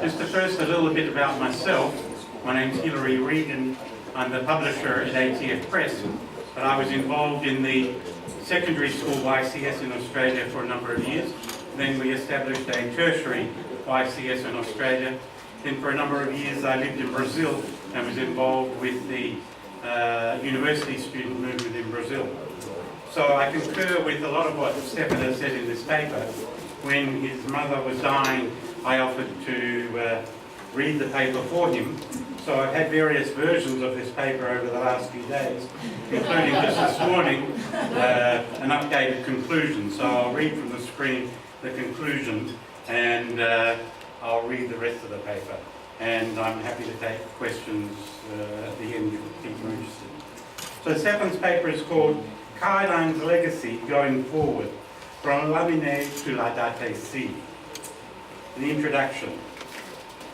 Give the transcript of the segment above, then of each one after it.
Just first a little bit about myself. My name's Hilary Regan. I'm the publisher at ATF Press, but I was involved in the secondary school YCS in Australia for a number of years. Then we established a tertiary YCS in Australia. Then for a number of years I lived in Brazil and was involved with the university student movement in Brazil. So I concur with a lot of what Stefan has said in this paper. When his mother was dying, I offered to read the paper for him. So I've had various versions of this paper over the last few days, including just this morning, an updated conclusion. So I'll read from the screen the conclusion, and I'll read the rest of the paper. And I'm happy to take questions at the end if people are interested. So Stefan's paper is called Cardijn's Legacy Going Forward, From Lamine to Laudate Si. The introduction.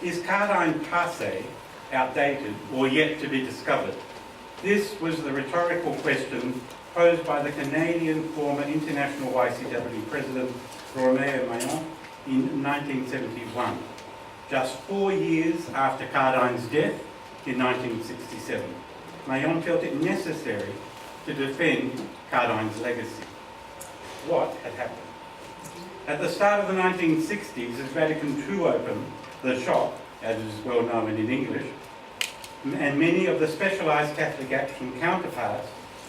Is Cardijn passé, outdated, or yet to be discovered? This was the rhetorical question posed by the Canadian former International YCW President Romeo Mayon in 1971, just 4 years after Cardijn's death in 1967. Mayon felt it necessary to defend Cardijn's legacy. What had happened? At the start of the 1960s, as Vatican II opened, the shop, as is well known in English, and many of the specialised Catholic action counterparts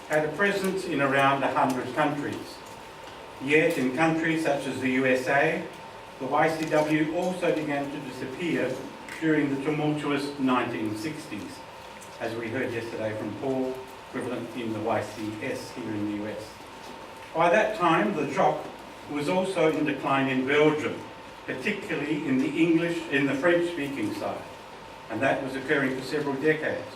had a presence in around 100 countries. Yet in countries such as the USA, the YCW also began to disappear during the tumultuous 1960s, as we heard yesterday from Paul, equivalent in the YCS here in the US. By that time, the JOC was also in decline in Belgium, particularly in the French-speaking side, and that was occurring for several decades.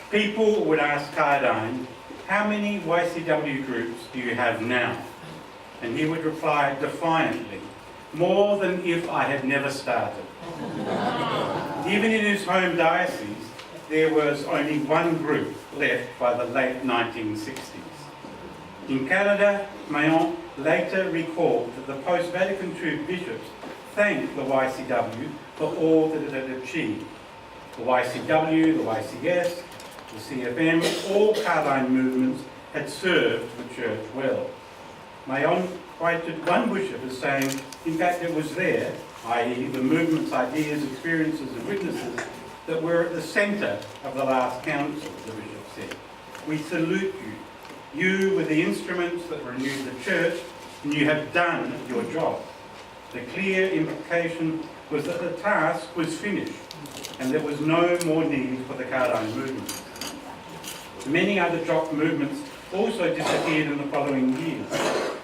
People would ask Cardijn, how many YCW groups do you have now? And he would reply defiantly, more than if I had never started. Even in his home diocese, there was only one group left by the late 1960s. In Canada, Mayon later recalled that the post-Vatican II bishops thanked the YCW for all that it had achieved. The YCW, the YCS, the CFM, all Cardijn movements had served the Church well. Mayon quoted one bishop as saying, in fact it was there, i.e. the movement's ideas, experiences and witnesses, that were at the centre of the last council, the bishop said. We salute you. You were the instruments that renewed the Church, and you have done your job. The clear implication was that the task was finished, and there was no more need for the Cardijn movement. Many other JOC movements also disappeared in the following years.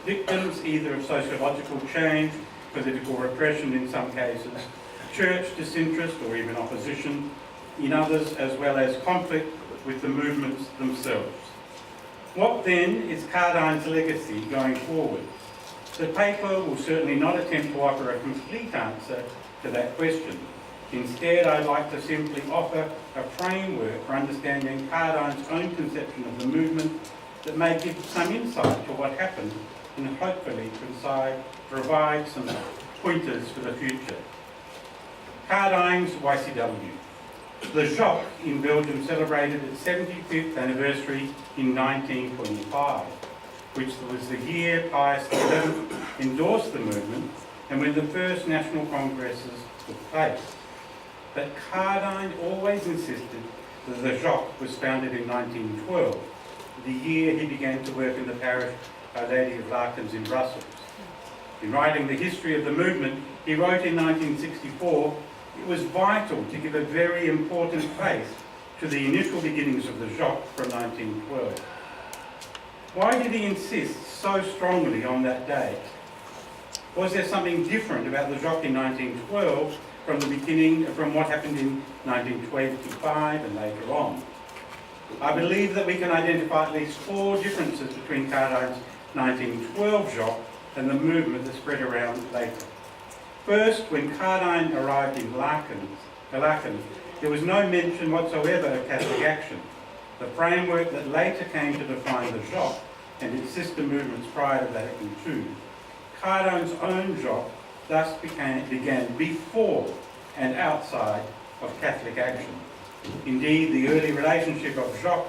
Victims either of sociological change, political repression in some cases, church disinterest or even opposition in others, as well as conflict with the movements themselves. What then is Cardijn's legacy going forward? The paper will certainly not attempt to offer a complete answer to that question. Instead, I'd like to simply offer a framework for understanding Cardijn's own conception of the movement that may give some insight to what happened and hopefully provide some pointers for the future. Cardijn's YCW. The JOC in Belgium celebrated its 75th anniversary in 1925, which was the year Pius XI endorsed the movement and when the first national congresses took place. But Cardijn always insisted that the JOC was founded in 1912, the year he began to work in the parish Our Lady of Lakens in Brussels. In writing the history of the movement, he wrote in 1964, it was vital to give a very important place to the initial beginnings of the JOC from 1912. Why did he insist so strongly on that date? Was there something different about the JOC in 1912 from the beginning, from what happened in 1925 and later on? I believe that we can identify at least 4 differences between Cardijn's 1912 JOC and the movement that spread around later. First, when Cardijn arrived in Lakens, there was no mention whatsoever of Catholic action, the framework that later came to define the JOC and its sister movements prior to Vatican II. Cardijn's own JOC thus began before and outside of Catholic action. Indeed, the early relationship of Jacques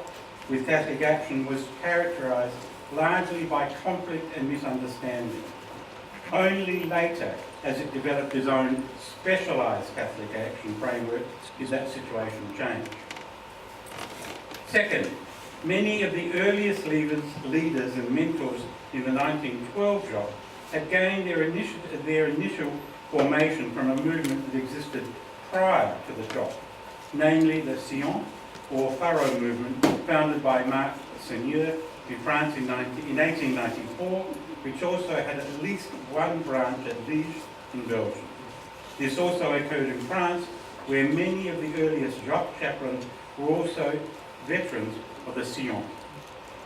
with Catholic action was characterised largely by conflict and misunderstanding. Only later, as it developed his own specialised Catholic action framework, did that situation change. Second, many of the earliest leaders and mentors in the 1912 Jacques had gained their initial formation from a movement that existed prior to the Jacques, namely the Sion or Furrow movement, founded by Marc Seigneur in France in 1894, which also had at least one branch at Liège in Belgium. This also occurred in France, where many of the earliest Jacques chaplains were also veterans of the Sion.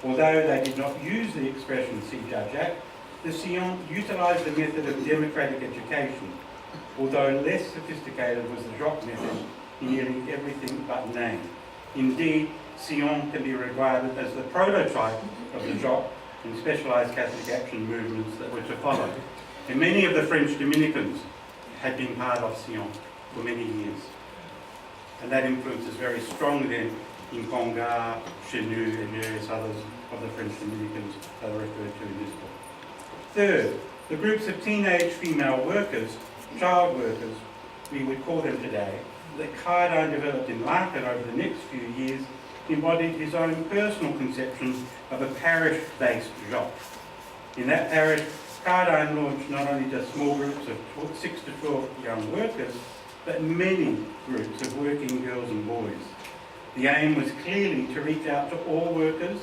Although they did not use the expression "ci Jacques," the Sion utilised the method of democratic education, although less sophisticated was the Jacques method in nearly everything but name. Indeed, Sion can be regarded as the prototype of the Jacques and specialised Catholic action movements that were to follow. And many of the French Dominicans had been part of Sion for many years. And that influence is very strong then in Congar, Chenu, and various others of the French Dominicans that are referred to in this book. Third, the groups of teenage female workers, child workers, we would call them today, that Cardijn developed in Laken over the next few years, embodied his own personal conception of a parish-based Jacques. In that parish, Cardijn launched not only just small groups of 6 to 12 young workers, but many groups of working girls and boys. The aim was clearly to reach out to all workers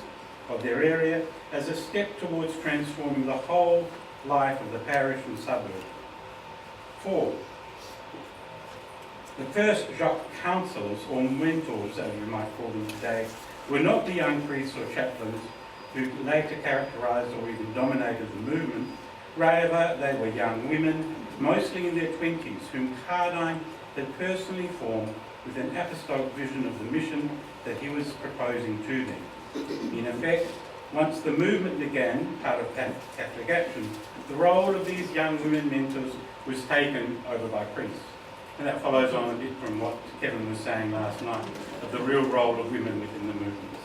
of their area as a step towards transforming the whole life of the parish and suburb. 4. The first Jacques counsellors, or mentors as we might call them today, were not the young priests or chaplains who later characterised or even dominated the movement. Rather, they were young women, mostly in their 20s, whom Cardijn had personally formed with an apostolic vision of the mission that he was proposing to them. In effect, once the movement began, part of Catholic action, the role of these young women mentors was taken over by priests. And that follows on a bit from what Kevin was saying last night, of the real role of women within the movements.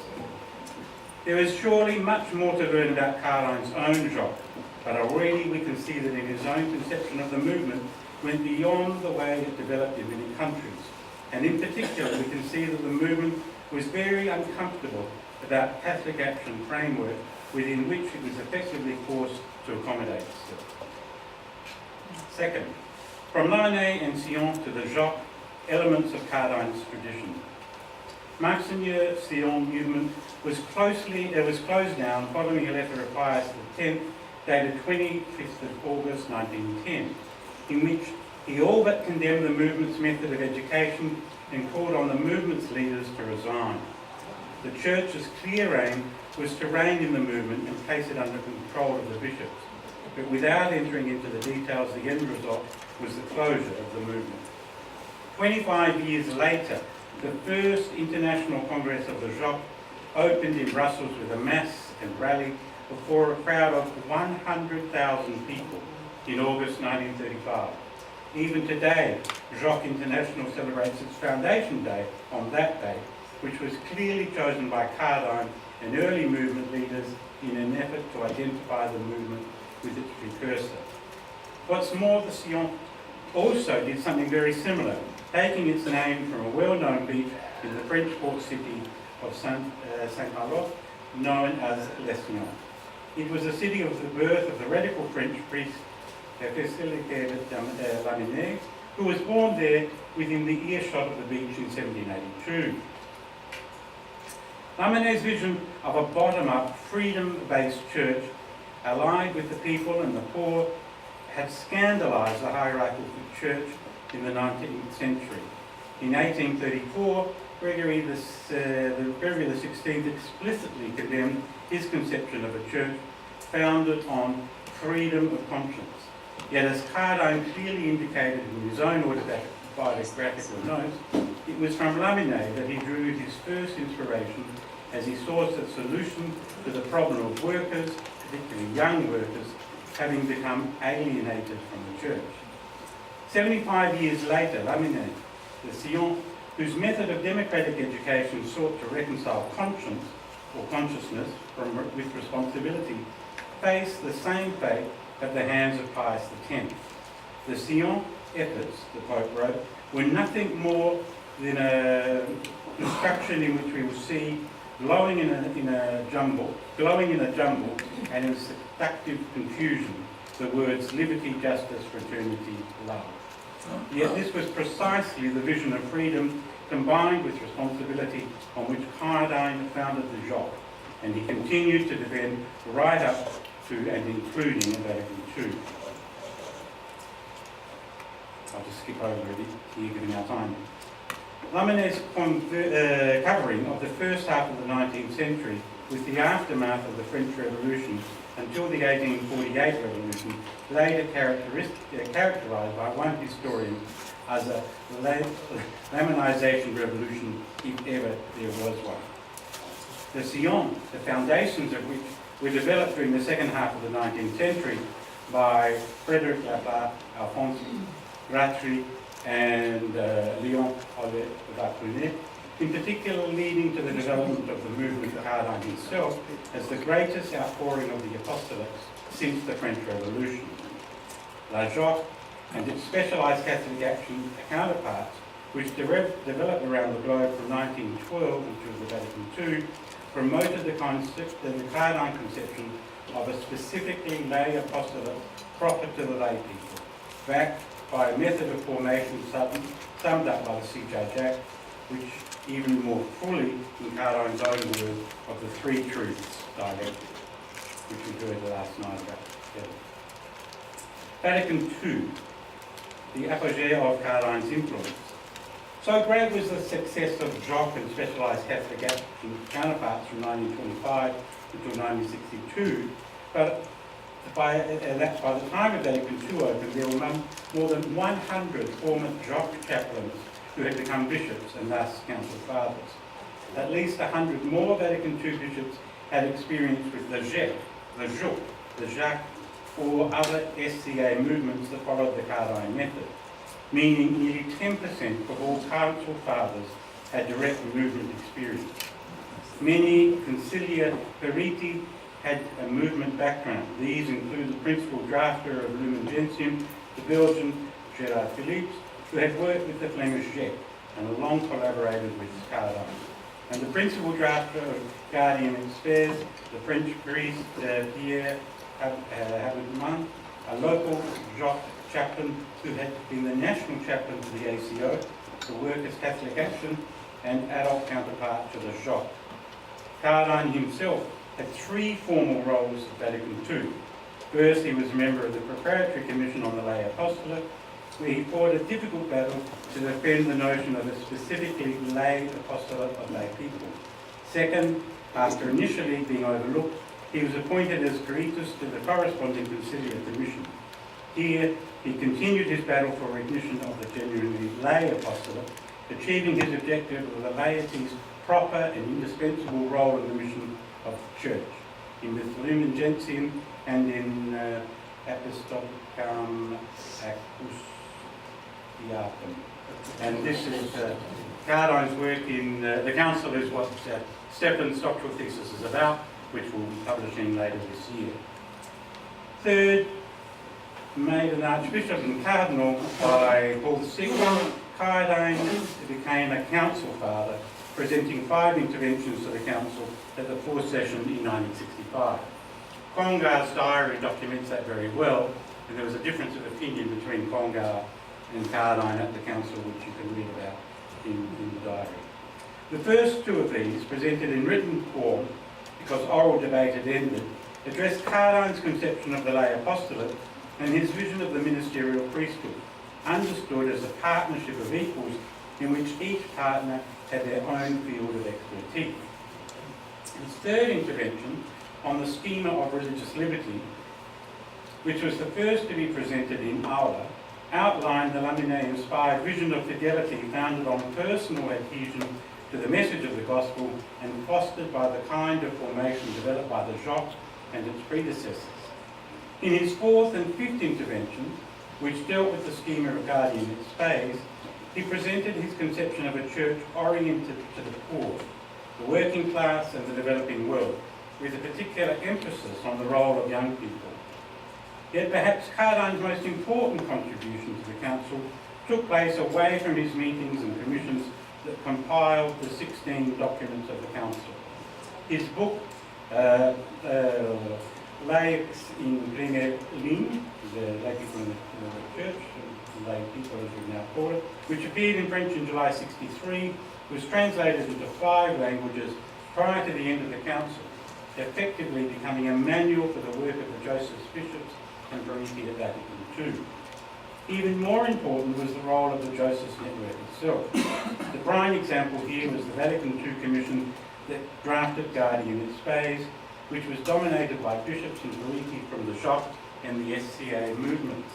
There is surely much more to learn about Cardijn's own Jacques, but already we can see that in his own conception of the movement went beyond the way it developed in many countries. And in particular, we can see that the movement was very uncomfortable about Catholic action framework within which it was effectively forced to accommodate itself. Second, from Launay and Sion to the Jacques, elements of Cardijn's tradition. Monseigneur Sion movement was closed down following a letter of Pius X, dated 25th of August 1910, in which he all but condemned the movement's method of education and called on the movement's leaders to resign. The Church's clear aim was to rein in the movement and place it under control of the bishops, but without entering into the details, the end result was the closure of the movement. 25 years later, the first International Congress of the Jacques opened in Brussels with a mass and rally before a crowd of 100,000 people in August 1935. Even today, Jacques International celebrates its foundation day on that day, which was clearly chosen by Cardijn and early movement leaders in an effort to identify the movement with its precursor. What's more, the Sion also did something very similar, taking its name from a well-known beach in the French port city of Saint-Malo, known as Les Sions. It was the city of the birth of the radical French priest, Lamennais, who was born there within the earshot of the beach in 1782. Lamennais' vision of a bottom-up, freedom-based church, allied with the people and the poor, had scandalised the hierarchical church in the 19th century. In 1834, Gregory XVI explicitly condemned his conception of a church founded on freedom of conscience. Yet, as Cardijn clearly indicated in his own autobiographical notes, it was from Lamennais that he drew his first inspiration as he sought a solution to the problem of workers, particularly young workers, having become alienated from the church. 75 years later, Lamine de Sion, whose method of democratic education sought to reconcile conscience or consciousness with responsibility, faced the same fate at the hands of Pius X. The Sion efforts, the Pope wrote, were nothing more than a construction in which we will see glowing in a jumble, and in seductive confusion, the words liberty, justice, fraternity, love. Yet this was precisely the vision of freedom combined with responsibility on which Cardijn founded the JOC, and he continued to defend right up to and including Vatican II. I'll just skip over it here, giving our time. Lamine's covering of the first half of the 19th century with the aftermath of the French Revolution until the 1848 Revolution, later characterised by one historian as a Laminization revolution, if ever there was one. The Sion, the foundations of which were developed during the second half of the 19th century by Frédéric Lafleur, Alphonse Gratry, and Léon Vaprunet, in particular leading to the development of the movement of Cardijn himself as the greatest outpouring of the apostolate since the French Revolution. La JOC and its specialised Catholic action counterparts, which developed around the globe from 1912 until the Vatican II, promoted the Cardijn conception of a specifically lay apostolate proper to the lay people, backed by a method of formation summed up by the Gigacz, which even more fully, in Cardijn's own words, of the three truths dialectic, which we heard last night about together. Vatican II, the apogee of Cardijn's influence. So great was the success of JOC and specialised Catholic action counterparts from 1925 until 1962, but by the time of Vatican II opened, there were more than 100 former JOC chaplains who had become bishops and thus council fathers. At least 100 more Vatican II bishops had experience with the JEC, the JOC, the Jacques, or other SCA movements that followed the Cardijn method, meaning nearly 10% of all council fathers had direct movement experience. Many Concilia Periti had a movement background. These include the principal drafter of Lumen Gentium, the Belgian Gerard Philips, who had worked with the Flemish JEC and long collaborated with Cardijn, and the principal drafter of Gaudium et Spes, the French priest Pierre Haberman, a local JOC chaplain who had been the national chaplain to the ACO, the Workers' Catholic Action, and adult counterpart to the JOC. Cardijn himself had three formal roles at Vatican II. First, he was a member of the Preparatory Commission on the Lay Apostolate, where he fought a difficult battle to defend the notion of a specifically lay apostolate of lay people. Second, after initially being overlooked, he was appointed as Caritas to the corresponding Conciliar Commission. Here, he continued his battle for recognition of the genuinely lay apostolate, achieving his objective of the laity's proper and indispensable role in the mission of the Church, in the Lumen Gentium and in Apostolicam Accustiatum. And this is Cardijn's work in the Council is what Stefan's doctoral thesis is about, which we'll be publishing later this year. Third, made an Archbishop and Cardinal by Paul VI, Cardijn became a council father, presenting 5 interventions to the council at the 4th session in 1965. Congar's diary documents that very well, and there was a difference of opinion between Congar and Cardijn at the council, which you can read about in the diary. The first 2 of these, presented in written form, because oral debate had ended, addressed Cardijn's conception of the lay apostolate and his vision of the ministerial priesthood, understood as a partnership of equals in which each partner had their own field of expertise. His third intervention, on the schema of religious liberty, which was the first to be presented in Aula, outlined the Lamine-inspired vision of fidelity founded on personal adhesion to the message of the gospel and fostered by the kind of formation developed by the JOC and its predecessors. In his 4th and 5th interventions, which dealt with the schema of Guardian et Spes, he presented his conception of a church oriented to the poor, the working class and the developing world, with a particular emphasis on the role of young people. Yet perhaps Cardijn's most important contribution to the Council took place away from his meetings and commissions that compiled the 16 documents of the Council. His book, Laics in Primer Ligne, the lay people in the church, lay people as we now call it, which appeared in French in July 63, was translated into 5 languages prior to the end of the Council, effectively becoming a manual for the work of the Joseph's bishops and Parenti at Vatican II. Even more important was the role of the Joseph's network itself. The prime example here was the Vatican II Commission that drafted Guardian et Spes, which was dominated by bishops and Parenti from the Shock and the SCA movements.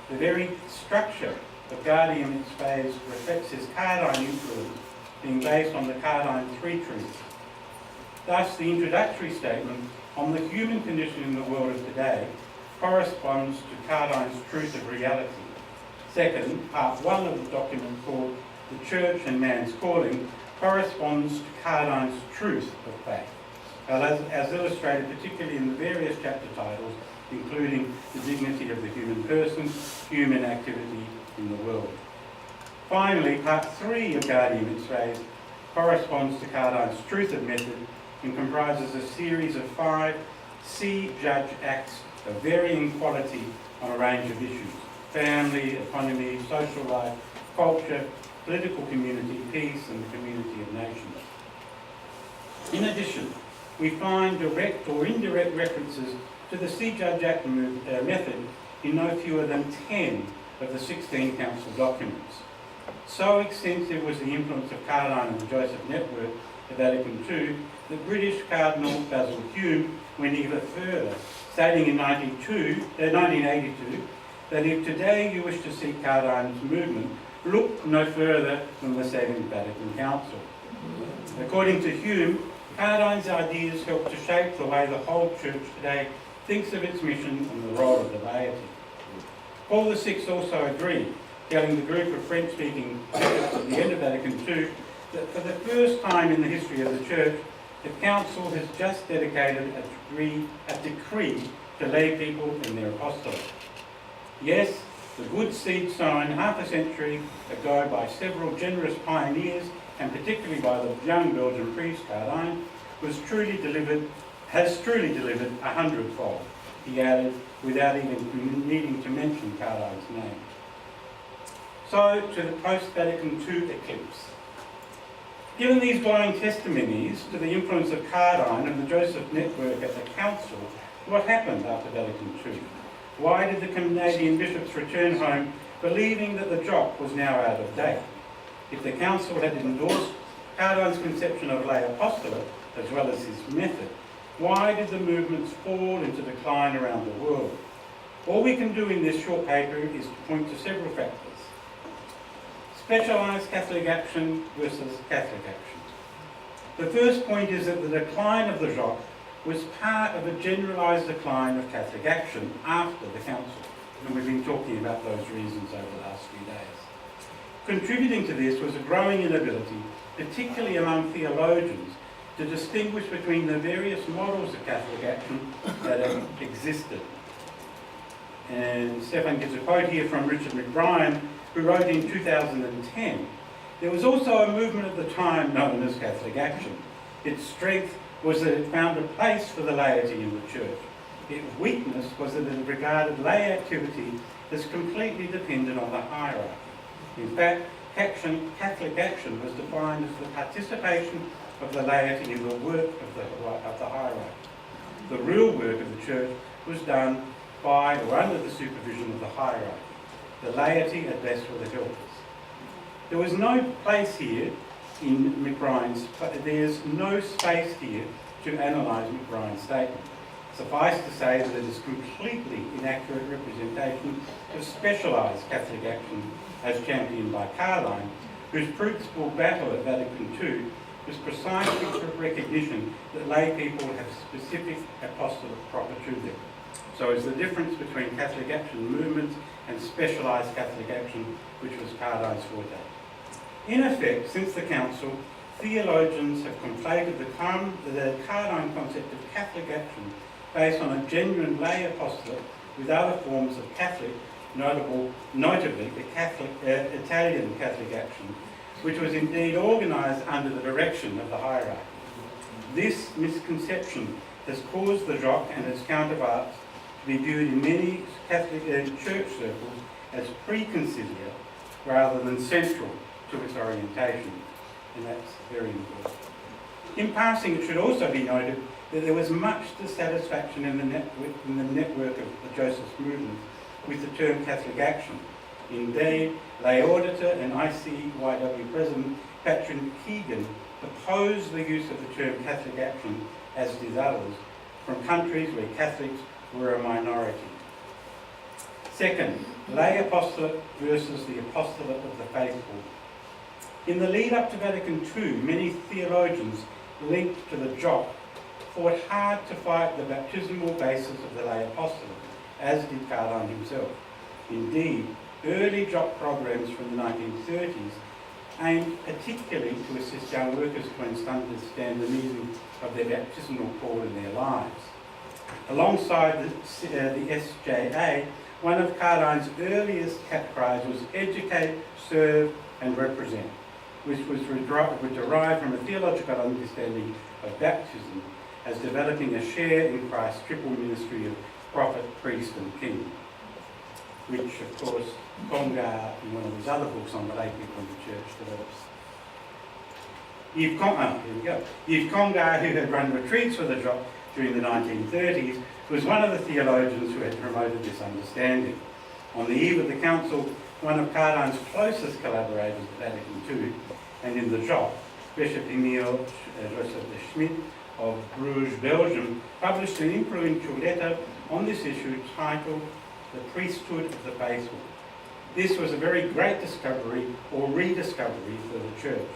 The very structure of Guardian et Spes reflects his Cardijn influence, being based on the Cardijn Three Truths. Thus, the introductory statement on the human condition in the world of today corresponds to Cardijn's Truth of Reality. Second, part 1 of the document called The Church and Man's Calling corresponds to Cardijn's Truth of Faith, as illustrated particularly in the various chapter titles, including the dignity of the human person, human activity in the world. Finally, part 3 of Guardian et Spes corresponds to Cardijn's Truth of Method and comprises a series of 5 see-judge acts of varying quality on a range of issues: family, economy, social life, culture, political community, peace, and the community of nations. In addition, we find direct or indirect references to the see-judge act method in no fewer than 10 of the 16 council documents. So extensive was the influence of Cardijn and the Joseph Network at Vatican II that British Cardinal Basil Hume went even further, stating in 1982 that if today you wish to see Cardijn's movement, look no further than the Second Vatican Council. According to Hume, Cardijn's ideas helped to shape the way the whole Church today thinks of its mission and the role of the laity. Paul VI also agreed, telling the group of French-speaking bishops at the end of Vatican II that for the first time in the history of the Church, the Council has just dedicated a decree to lay people in their apostolate. Yes, the good seed sown half a century ago by several generous pioneers, and particularly by the young Belgian priest Cardijn, has truly delivered 100-fold, he added, without even needing to mention Cardijn's name. So, to the post-Vatican II eclipse. Given these glowing testimonies to the influence of Cardijn and the Joseph Network at the Council, what happened after Vatican II? Why did the Canadian bishops return home believing that the job was now out of date? If the Council had endorsed Cardijn's conception of lay apostolate, as well as his method, why did the movements fall into decline around the world? All we can do in this short paper is to point to several factors. Specialised Catholic action versus Catholic action. The first point is that the decline of the Joc was part of a generalised decline of Catholic action after the Council, and we've been talking about those reasons over the last few days. Contributing to this was a growing inability, particularly among theologians, to distinguish between the various models of Catholic action that have existed. And Stefan gives a quote here from Richard McBrien, who wrote in 2010, "There was also a movement at the time known as Catholic action. Its strength was that it found a place for the laity in the Church. Its weakness was that it regarded lay activity as completely dependent on the hierarchy. In fact, Catholic action was defined as the participation of the laity in the work of the hierarchy. The real work of the Church was done by or under the supervision of the hierarchy. The laity at best were the helpers." There was no place here in McBrien's, there's no space here to analyse McBrien's statement. Suffice to say that it is completely inaccurate representation of specialised Catholic action as championed by Cardijn, whose principal battle at Vatican II was precisely for recognition that lay people have specific apostolic proper to them. So is the difference between Catholic action movements and specialised Catholic action, which was Cardijn's forte. In effect, since the Council, theologians have conflated the Cardijn concept of Catholic action based on a genuine lay apostolate with other forms of Catholic, notably the Italian Catholic action, which was indeed organised under the direction of the hierarchy. This misconception has caused the Jock and its counterparts to be viewed in many Catholic church circles as pre-conciliar rather than central to its orientation, and that's very important. In passing, it should also be noted that there was much dissatisfaction in the network of the Joseph's movement with the term Catholic action. Indeed, lay auditor and ICYW President Patrick Regan opposed the use of the term Catholic action, as did others, from countries where Catholics were a minority. Second, lay apostolate versus the apostolate of the faithful. In the lead up to Vatican II, many theologians linked to the Jock fought hard to fight the baptismal basis of the lay apostolate, as did Cardijn himself. Indeed, early Jock programs from the 1930s aimed particularly to assist young workers to understand the meaning of their baptismal call in their lives. Alongside the SJA, one of Cardijn's earliest cries was educate, serve and represent, which was derived from a theological understanding of baptism as developing a share in Christ's triple ministry of prophet, priest and king, which of course Congar, in one of his other books on the lay people in the church, develops. Yves Congar, who had run retreats for the Jock during the 1930s, was one of the theologians who had promoted this understanding. On the eve of the Council, one of Cardijn's closest collaborators at Vatican II and in the Jock, Bishop Emile Joseph de Schmidt of Bruges, Belgium, published an influential letter on this issue titled The Priesthood of the Faithful. This was a very great discovery or rediscovery for the Church.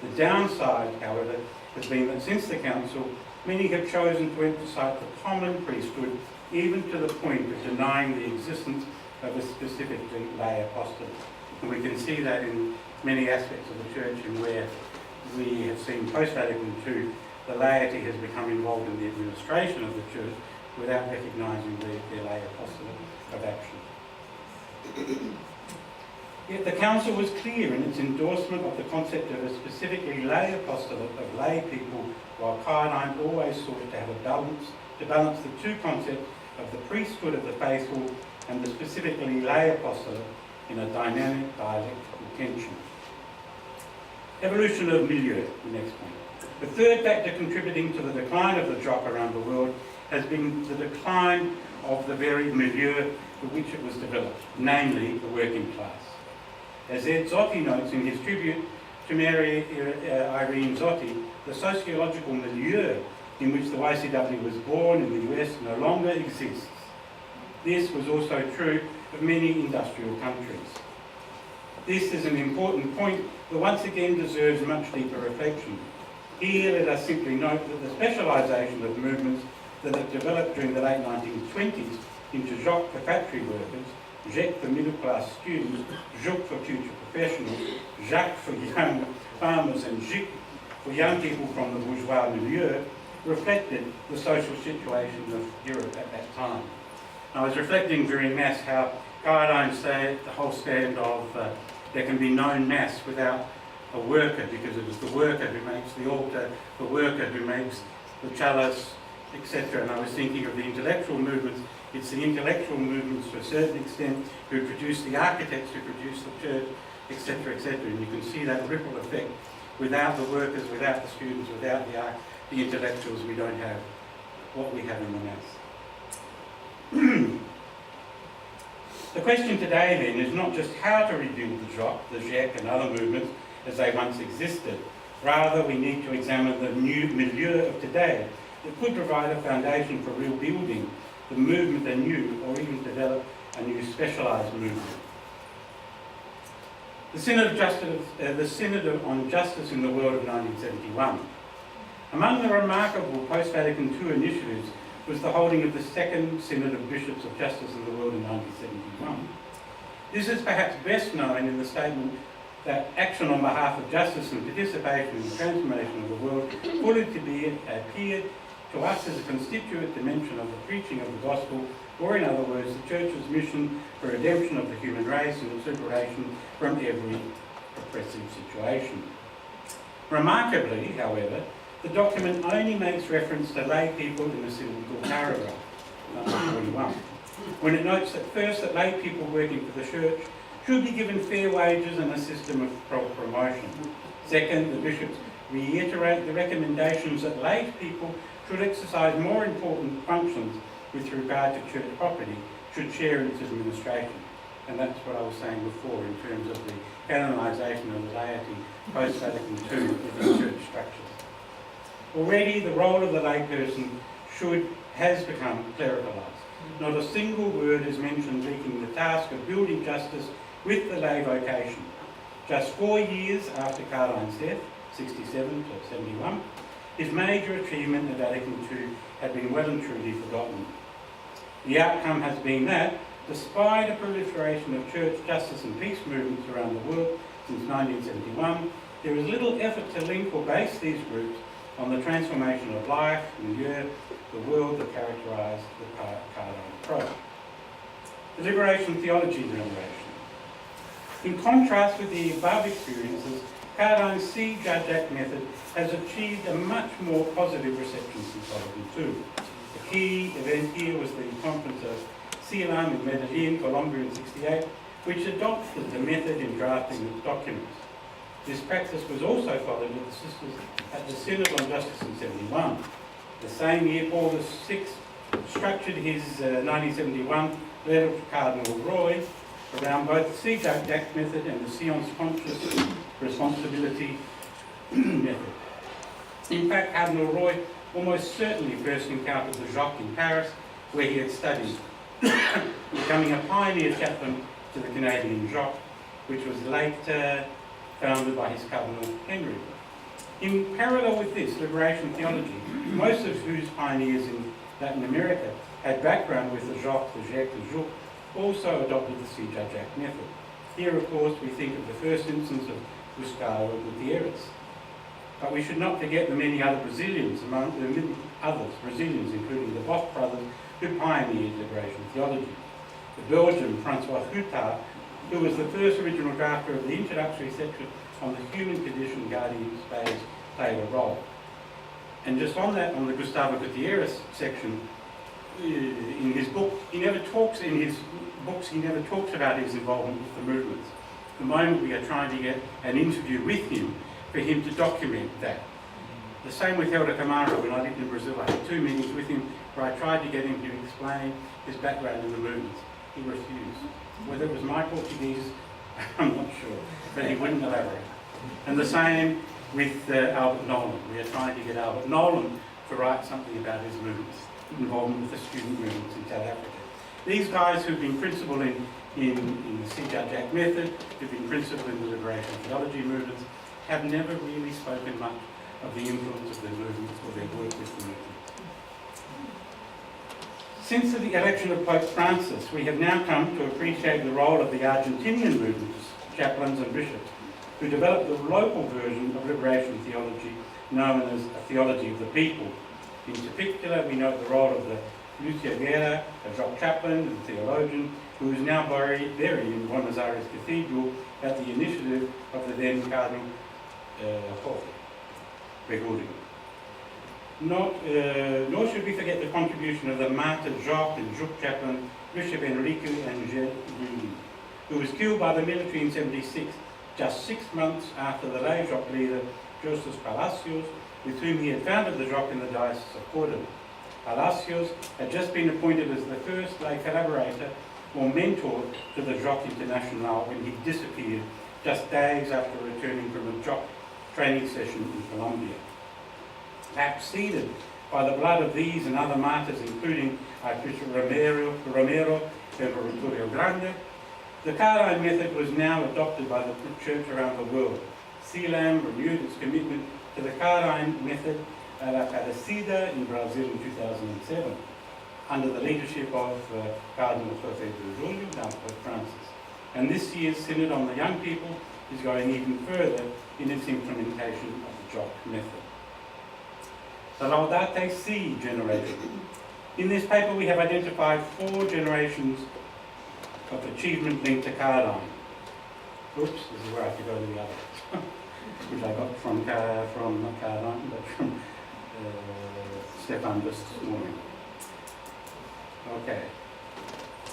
The downside, however, has been that since the Council, many have chosen to emphasise the common priesthood, even to the point of denying the existence of a specifically lay apostolate. And we can see that in many aspects of the Church, in where we have seen post-Vatican II, the laity has become involved in the administration of the Church without recognising their lay apostolate of action. Yet the Council was clear in its endorsement of the concept of a specifically lay apostolate of lay people, while Cardijn always sought to have to balance the two concepts of the priesthood of the faithful and the specifically lay apostolate in a dynamic dialectical tension. Evolution of milieu, the next point. The third factor contributing to the decline of the Jock around the world has been the decline of the very milieu for which it was developed, namely the working class. As Ed Zotti notes in his tribute to Mary Irene Zotti, the sociological milieu in which the YCW was born in the US no longer exists. This was also true of many industrial countries. This is an important point that once again deserves much deeper reflection. Here, let us simply note that the specialisation of movements that have developed during the late 1920s into Jock for factory workers, Jacques for middle-class students, Jock for future professionals, Jacques for young farmers, and Gic for young people from the bourgeois milieu, reflected the social situation of Europe at that time. I was reflecting during Mass how Cardijn said the whole stand of there can be no Mass without a worker, because it is the worker who makes the altar, the worker who makes the chalice, etc. And I was thinking of the intellectual movements. It's the intellectual movements to a certain extent who produce the architects, who produce the church, etc., etc. And you can see that ripple effect. Without the workers, without the students, without the intellectuals, we don't have what we have in the Mass. The question today then is not just how to rebuild the Jock, the Jacques and other movements as they once existed. Rather, we need to examine the new milieu of today that could provide a foundation for rebuilding the movement anew, or even develop a new specialised movement. The Synod on Justice in the World of 1971. Among the remarkable post-Vatican II initiatives was the holding of the Second Synod of Bishops of Justice in the World in 1971. This is perhaps best known in the statement that action on behalf of justice and participation in the transformation of the world fully to be appeared to us as a constituent dimension of the preaching of the gospel, or in other words, the Church's mission for redemption of the human race and its liberation from every oppressive situation. Remarkably, however, the document only makes reference to lay people in a single paragraph, number 41, when it notes that first, that lay people working for the Church should be given fair wages and a system of promotion. Second, the bishops reiterate the recommendations that lay people should exercise more important functions with regard to church property, should share in its administration. And that's what I was saying before in terms of the canonisation of the laity post-Vatican II within church structures. Already the role of the layperson has become clericalised. Not a single word is mentioned linking the task of building justice with the lay vocation. Just 4 years after Cardijn's death, 67 to 71, his major achievement at Vatican II had been well and truly forgotten. The outcome has been that, despite a proliferation of church justice and peace movements around the world since 1971, there is little effort to link or base these groups on the transformation of life, milieu, the world that characterised the Cardijn approach. The liberation theology revelation. In contrast with the above experiences, Cardijn's C. Gigacz method has achieved a much more positive reception since Vatican II. The key event here was the conference of Silam in Medellin, Colombia in '68, which adopted the method in drafting its documents. This practice was also followed with the sisters at the Synod on Justice in '71. The same year, Paul VI structured his 1971 letter to Cardinal Roy around both the C. Gigacz method and the Science Conscious Responsibility method. In fact, Cardinal Roy almost certainly first encountered the Jacques in Paris, where he had studied, becoming a pioneer chaplain to the Canadian Jacques, which was later founded by his Cardinal Henry. In parallel with this, liberation theology, most of whose pioneers in Latin America had background with the Jacques, the Jacques, the Jacques, also adopted the C. Gigacz method. Here, of course, we think of the first instance of Gustavo Gutierrez. But we should not forget the many other Brazilians, among the many others, Brazilians, including the Bosch brothers, who pioneered liberation theology. The Belgian Francois Huttard, who was the first original drafter of the introductory section on the human condition, guardian space, played a role. And just on that, on the Gustavo Gutierrez section, in his book, he never talks about his involvement with the movements. At the moment, we are trying to get an interview with him for him to document that. The same with Helder Camaro. When I lived in Brazil, I had 2 meetings with him where I tried to get him to explain his background in the movements. He refused. Whether it was my Portuguese, I'm not sure, but he wouldn't elaborate. And the same with Albert Nolan. We are trying to get Albert Nolan to write something about his movements, involvement with the student movements in South Africa. These guys who've been principal in the C. Gigacz method, who've been principal in the liberation theology movements, have never really spoken much of the influence of their movements or their work with the movement. Since the election of Pope Francis, we have now come to appreciate the role of the Argentinian movements, chaplains and bishops, who developed the local version of liberation theology known as a theology of the people. In particular, we note the role of the Lucia Guerra, a Jacques chaplain and theologian, who is now buried in Buenos Aires Cathedral at the initiative of the then Cardinal Jorge. Nor should we forget the contribution of the martyr Jacques and Jacques chaplain Bishop Enrique Angel, who was killed by the military in '76, just 6 months after the lay Jacques leader Joseph Palacios, with whom he had founded the Jacques in the Diocese of Córdoba. Palacios had just been appointed as the first lay collaborator or mentor to the Jacques International when he disappeared just days after returning from a Jacques training session in Colombia. Perhaps seeded by the blood of these and other martyrs, including Archbishop Romero and Vittorio Grande, the Cardijn method was now adopted by the Church around the world. CELAM renewed its commitment to the Cardijn method at Aparecida in Brazil in 2007, under the leadership of Cardinal José de Julio, now Pope Francis. And this year's Synod on the Young People is going even further in its implementation of the JOC method. The Laudate Si generation. In this paper we have identified 4 generations of achievement linked to Cardijn. Oops, this is where I have to go to the other, which I got from not Cardijn, but from Stefan this morning. Okay.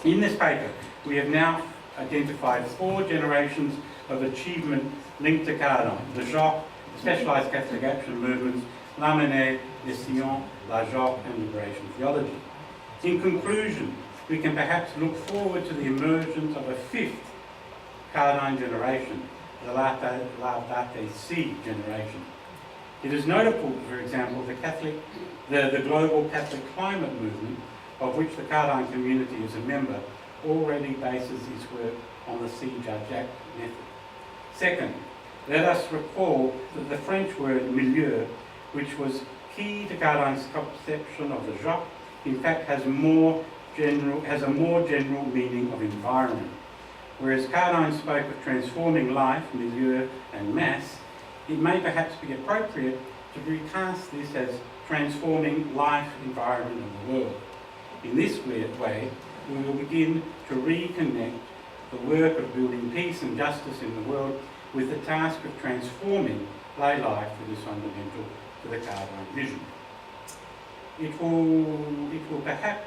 In this paper, we have now identified 4 generations of achievement linked to Cardijn: the JOC, Specialised Catholic Action Movements, L'Amener, the Sion, La JOC, and Liberation Theology. In conclusion, we can perhaps look forward to the emergence of a 5th Cardijn generation, the Laudate Si generation. It is notable, for example, the global Catholic climate movement, of which the Cardijn community is a member, already bases its work on the CJAC method. Second, let us recall that the French word milieu, which was key to Cardijn's conception of the JOC, in fact has a more general meaning of environment. Whereas Cardijn spoke of transforming life, milieu, and mass, it may perhaps be appropriate to recast this as transforming life, environment, and the world. In this way, we will begin to reconnect the work of building peace and justice in the world with the task of transforming lay life that is fundamental to the Cardijn vision. It will perhaps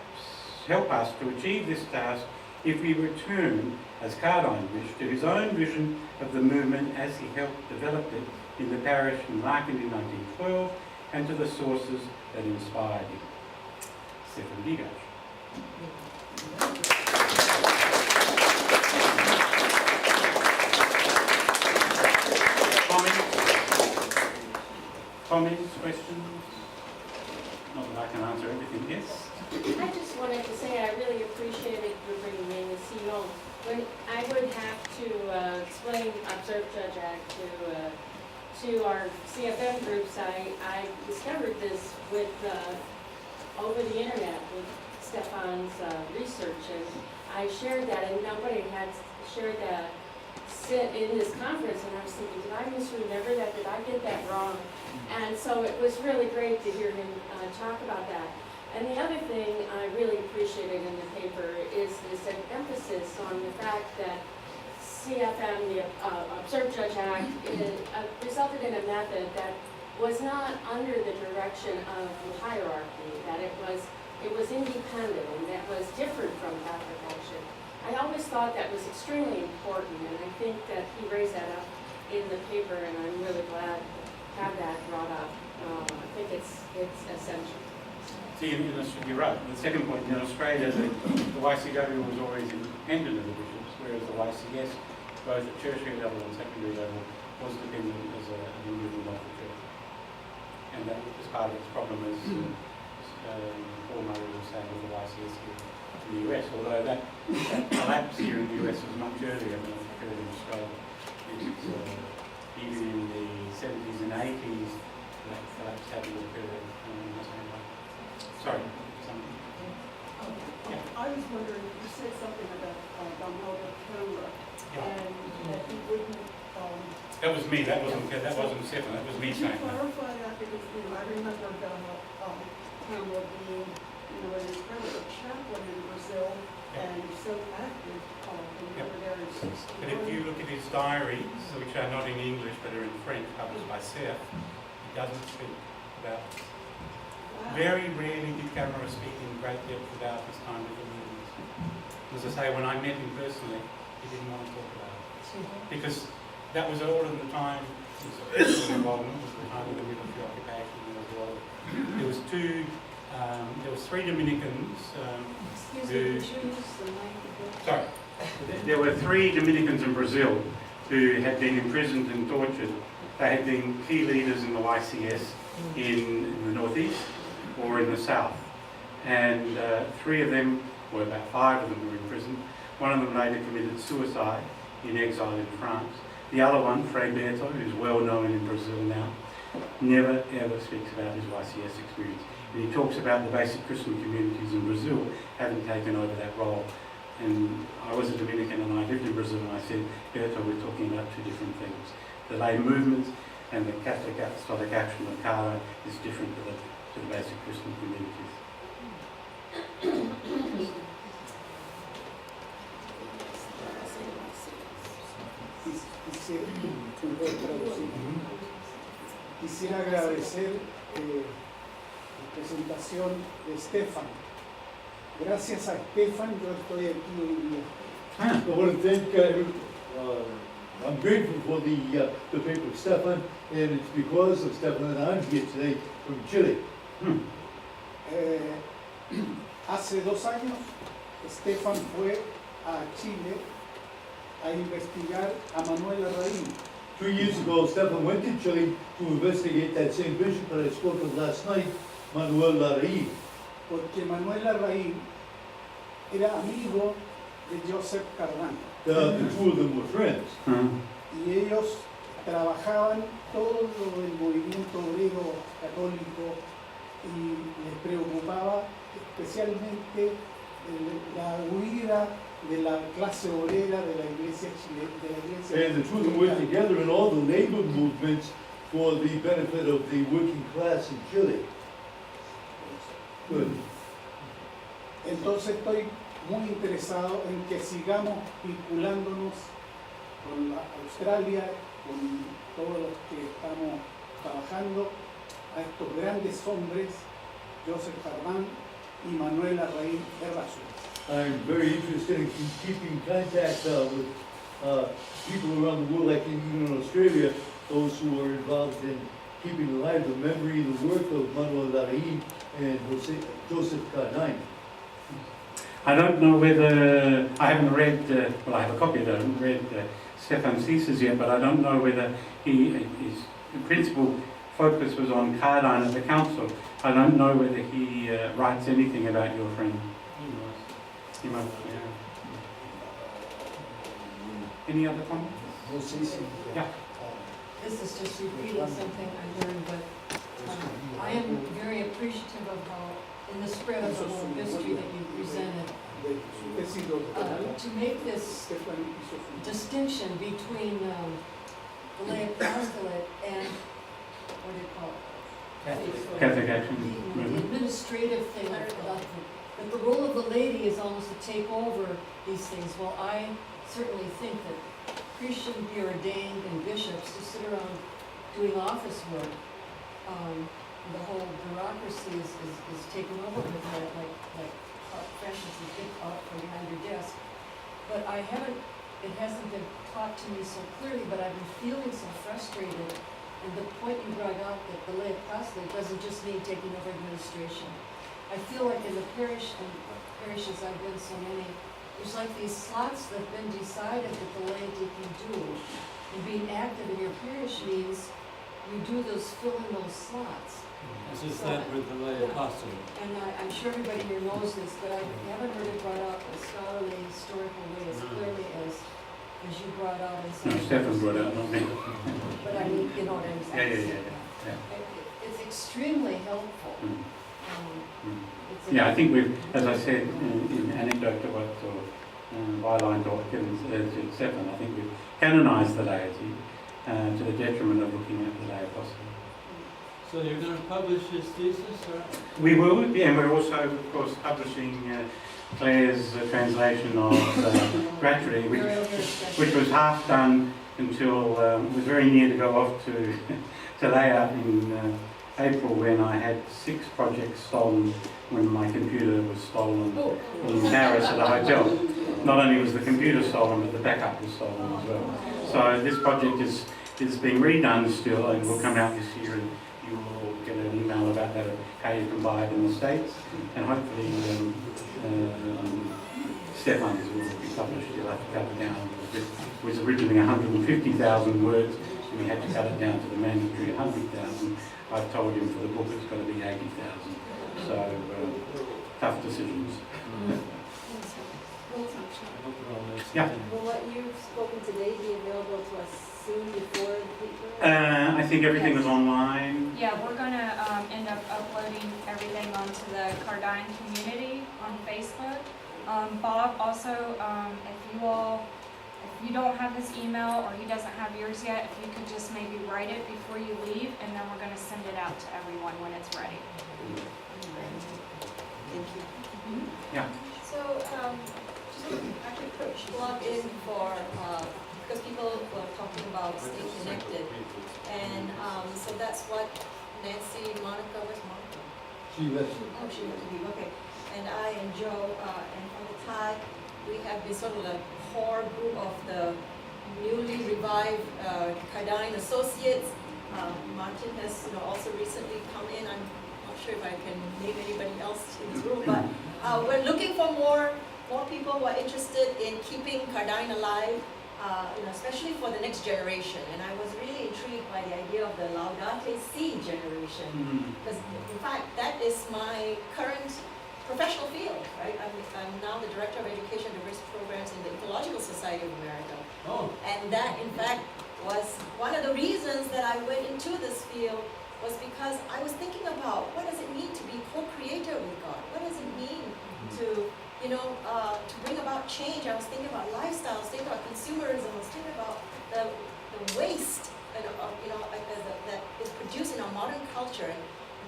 help us to achieve this task if we return, as Cardijn wished, to his own vision of the movement as he helped develop it in the parish in Regan in 1912, and to the sources that inspired him. Stefan Gigacz. Comments, questions? Not that I can answer everything, yes? I just wanted to say I really appreciated your bringing in the Sion. When I would have to explain Observe Judge Act to our CFM groups, I discovered this with over the internet with Stefan's research, and I shared that, and nobody had shared that in this conference, and I was thinking, did I misremember that? Did I get that wrong? And so it was really great to hear him talk about that. And the other thing I really appreciated in the paper is an emphasis on the fact that CFM, the Observe Judge Act, resulted in a method that was not under the direction of the hierarchy, that it was independent and that was different from Catholic action. I always thought that was extremely important, and I think that he raised that up in the paper, and I'm really glad to have that brought up. I think it's essential. See, you're right. The second point, in Australia, the YCW was always independent of the bishops, whereas the YCS, both at tertiary level and secondary level, was dependent as a movement of the church. And that was part of its problem, as Paul Murray was saying, with the YCS here in the US, although that collapse here in the US was much earlier than it occurred in Australia. It's, even in the 70s and 80s, that collapse hadn't occurred. Sorry. Yeah. I was wondering, you said something about Donald Trump, and that he wouldn't. That was me. That wasn't Stefan. That was me saying that. Could you clarify that? Because I remember Donald being, as kind of a chaplain in Brazil, and so active in the area. But if you look at his diaries, which are not in English but are in French, published by Seth, he doesn't speak about. Very rarely did Camera speak in great depth about his time with the movement. As I say, when I met him personally, he didn't want to talk about it. Because that was all in the time, his involvement was the time of the military occupation. There was 3 Dominicans there were 3 Dominicans in Brazil who had been imprisoned and tortured. They had been key leaders in the YCS in the northeast or in the south, and 3 of them, or about 5 of them, were in prison. One of them later committed suicide in exile in France. The other one, Frei Beto, who's well known in Brazil now, never ever speaks about his YCS experience. And he talks about the basic Christian communities in Brazil having taken over that role And I was a Dominican and I lived in Brazil, and I said, Berto, we're talking about two different things. The lay movement and the Catholic apostolic action of Cardijn is different to the basic Christian communities. Quisiera agradecer la presentación de Stefan. Gracias a Stefan yo estoy aquí hoy día. I want to thank, I'm grateful for the paper of Stefan, and it's because of Stefan that I'm here today from Chile. Hace 2 años, Stefan fue a Chile a investigar a Manuel Larraín. 2 years ago, Stefan went to Chile to investigate that same bishop that I spoke of last night, Manuel Larraín. Porque Manuel Larraín era amigo de Joseph Cardijn. The two of them were friends. Y ellos trabajaban todo el movimiento obrero católico y les preocupaba especialmente la huida de la clase obrera de la iglesia chilena. And the two of them worked together in all the labor movements for the benefit of the working class in Chile. Good. Entonces estoy muy interesado en que sigamos vinculándonos con Australia, con todos los que estamos trabajando, a estos grandes hombres, Joseph Cardijn y Manuel Larraín Errázuriz. I'm very interested in keeping contact with people around the world, like even in Australia, those who are involved in keeping alive the memory, the work of Manuel Larraín and Joseph Cardijn. I don't know whether, I haven't read, well I have a copy of it, I haven't read Stefan's thesis yet, but I don't know whether his principal focus was on Cardijn at the council. I don't know whether he writes anything about your friend. He must, yeah. Any other comments? Yeah. This is just repeating something I learned, but I am very appreciative of how, in the spread of the whole history that you presented, to make this distinction between the lay apostolate and, what do you call it? Catholic action. The administrative thing, that the role of the laity is almost to take over these things. Well, I certainly think that priests shouldn't be ordained and bishops to sit around doing office work. The whole bureaucracy is taken over with that, like Francis is big up from behind your desk. But it hasn't been taught to me so clearly, but I've been feeling so frustrated. And the point you brought out that the lay apostolate doesn't just mean taking over administration. I feel like in the parish and parishes I've been so many, there's like these slots that have been decided that the laity can do. And being active in your parish means you do fill in those slots. As is that with the lay apostolate. And I'm sure everybody here knows this, but I haven't heard it brought out in a scholarly, historical way as clearly as you brought out in some. No, Stefan brought out, not me. But I mean, you know what I'm saying? Yeah. It's extremely helpful. Yeah, I think we've, as I said in anecdote to what, or byline to what Kevin said to Stefan, I think we've canonized the laity to the detriment of looking at the lay apostolate. So you're going to publish his thesis, or? We will, yeah, and we're also, of course, publishing Claire's translation of Gratuity, which was half done until it was very near to go off to layout in April, when I had 6 projects stolen when my computer was stolen in Paris at a hotel. Not only was the computer stolen, but the backup was stolen as well. So this project is being redone still, and will come out this year, and you will get an email about that, how you can buy it in the States, and hopefully Stefan's will be published. You'll have to cut it down. It was originally 150,000 words, and we had to cut it down to the mandatory 100,000. I've told him for the book it's got to be 80,000. So tough decisions. Yeah. Will what you've spoken today be available to us soon before the paper? I think everything is online. Yeah, we're gonna end up uploading everything onto the Cardijn community on Facebook. Bob, also, if you don't have his email or he doesn't have yours yet, if you could just maybe write it before you leave, and then we're gonna send it out to everyone when it's ready. Thank you. Yeah. So, just actually quick plug in for, because people were talking about stay connected. And so that's what Nancy, Monica, where's Monica? She left. Oh, she had to leave, okay. And I and Joe and Father Ty, we have been sort of the core group of the newly revived Cardijn Associates. Martin has also recently come in. I'm not sure if I can name anybody else in this room, but we're looking for more people who are interested in keeping Cardijn alive, especially for the next generation. And I was really intrigued by the idea of the Laudate Si generation, because in fact that is my current professional field, right? I'm now the Director of Education and Diversity Programs in the Ecological Society of America. Oh. And that, in fact, was one of the reasons that I went into this field, was because I was thinking about what does it mean to be co-creator with God? What does it mean to, to bring about change? I was thinking about lifestyle, I was thinking about consumerism, I was thinking about the waste that is produced in our modern culture. And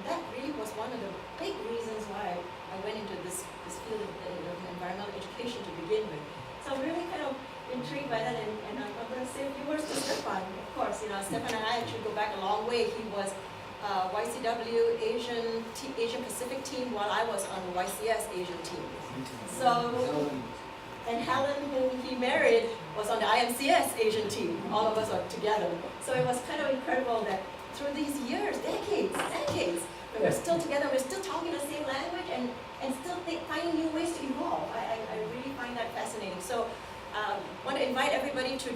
that really was one of the big reasons why I went into this field of environmental education to begin with. So I'm really kind of intrigued by that, and I'm going to say a few words to Stefan. Of course, Stefan and I actually go back a long way. He was YCW Asian Pacific team while I was on the YCS Asian team. So, and Helen, whom he married, was on the IMCS Asian team. All of us are together. So it was kind of incredible that through these years, decades, but we're still together, we're still talking the same language and still finding new ways to evolve. I really find that fascinating. So I want to invite everybody to,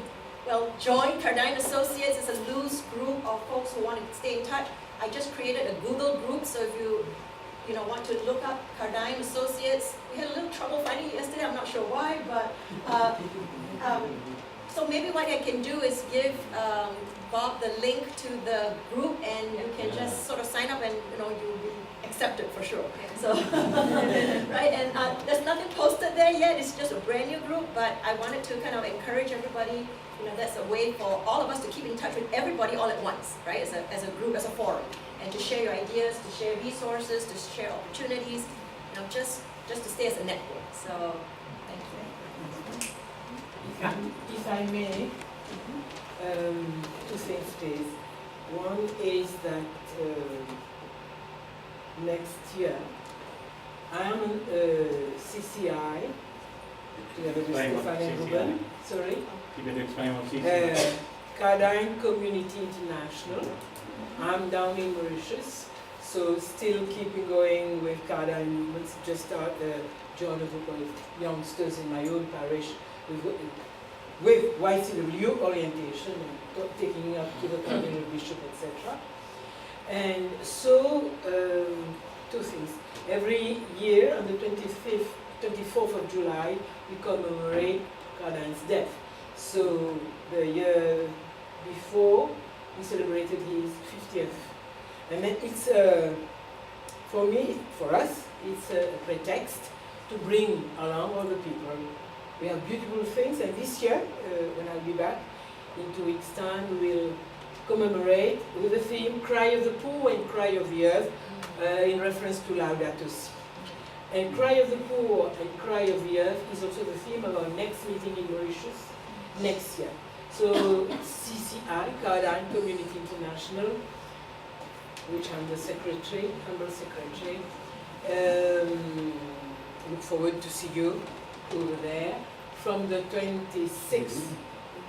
join Cardijn Associates. It's a loose group of folks who want to stay in touch. I just created a Google group, so if you want to look up Cardijn Associates, we had a little trouble finding it yesterday, I'm not sure why, but so maybe what I can do is give Bob the link to the group, and you can just sort of sign up, and you'll be accepted for sure. So, right, and there's nothing posted there yet. It's just a brand new group, but I wanted to kind of encourage everybody. That's a way for all of us to keep in touch with everybody all at once, right? As a group, as a forum, and to share your ideas, to share resources, to share opportunities, just to stay as a network. So, thank you. If I may, two things, please. One is that next year I am CCI, together with Stefan and Ruben. Sorry? You better explain what CCI Cardijn Community International. I'm down in Mauritius, so still keeping going with Cardijn movements. Just joined a group of youngsters in my own parish with YCW orientation and taking up to the cardinal bishop, etc. And so, two things. Every year on the 24th of July, we commemorate Cardijn's death. So the year before, we celebrated his 50th. And then it's, for us, it's a pretext to bring along all the people. We have beautiful things, and this year, when I'll be back, in 2 weeks' time, we will commemorate with the theme Cry of the Poor and Cry of the Earth, in reference to Laudato Si. And Cry of the Poor and Cry of the Earth is also the theme of our next meeting in Mauritius next year. So CCI, Cardijn Community International, which I'm the secretary, humble secretary. Look forward to see you over there from the 26th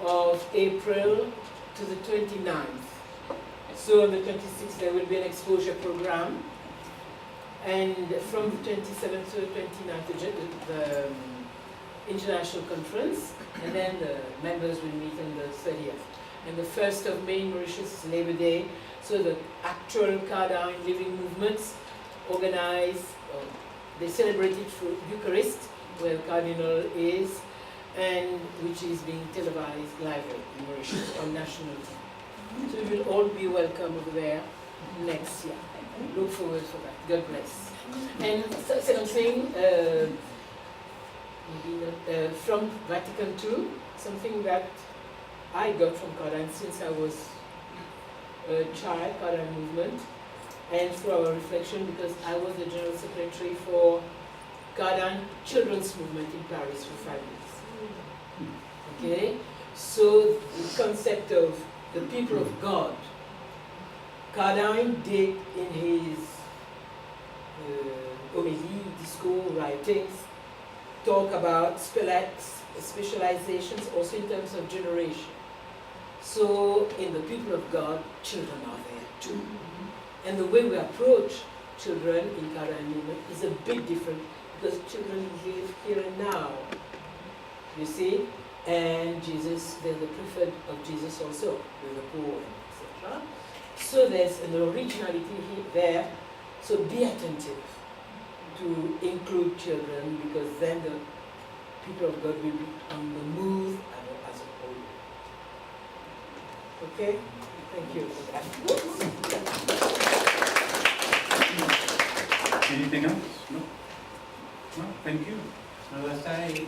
of April to the 29th. So on the 26th there will be an exposure program, and from the 27th to the 29th the international conference, and then the members will meet on the 30th. And the 1st of May in Mauritius is Labor Day, so the actual Cardijn living movements organize, they celebrate it through Eucharist, where the Cardinal is, and which is being televised live in Mauritius on national TV. So you will all be welcome over there next year. Look forward for that. God bless. And second thing, maybe not, from Vatican II, something that I got from Cardijn since I was a child, Cardijn movement, and through our reflection, because I was the General Secretary for Cardijn Children's Movement in Paris for 5 years. Okay? So the concept of the people of God, Cardijn did in his homélie, discours, writings, talk about specializations also in terms of generation. So in the people of God, children are there too. And the way we approach children in Cardijn movement is a bit different because children live here and now, you see? And Jesus, they're the preferred of Jesus also, with the poor, etc. So there's an originality there. So be attentive to include children because then the people of God will be on the move as a whole. Okay? Thank you for that. Anything else? No? No, thank you. So let's say